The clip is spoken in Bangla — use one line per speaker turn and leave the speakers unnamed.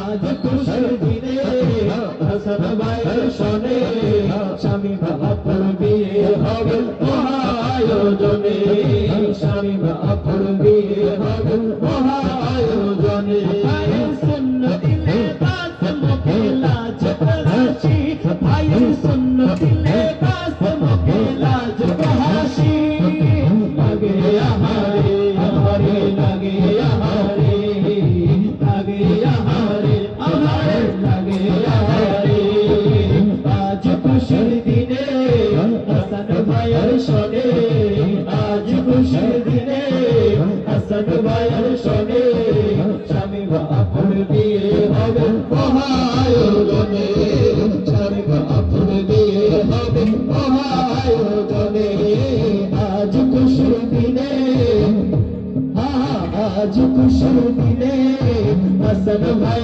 আজ খুশির দিনে হাসান ভাইয়ের শোনে স্বামী বাপুর বিয়ে হবে মহায়োজনে স্বামী বাপুর বিয়ে হবে মহায়োজনে ভাইয়ের সুন্নত লেবাস মুখে লাজ হাসি ভাইয়ের সুন্নত লেবাস মুখে লাজ হাসি লাগে আহারে আহারে লাগে আহারে লাগে আহারে আহারে লাগে আহারে আজ খুশির দিনে হাসান ভাইয়ের শোনে আজ খুশির দিনে হাসান ভাইয়ের শোনে স্বামী বাপুর বিয়ে হবে মহায়োজনে স্বামী বাপুর বিয়ে হবে মহায়োজনে আজ খুশির দিনে আজ খুশির দিনে হাসান ভাই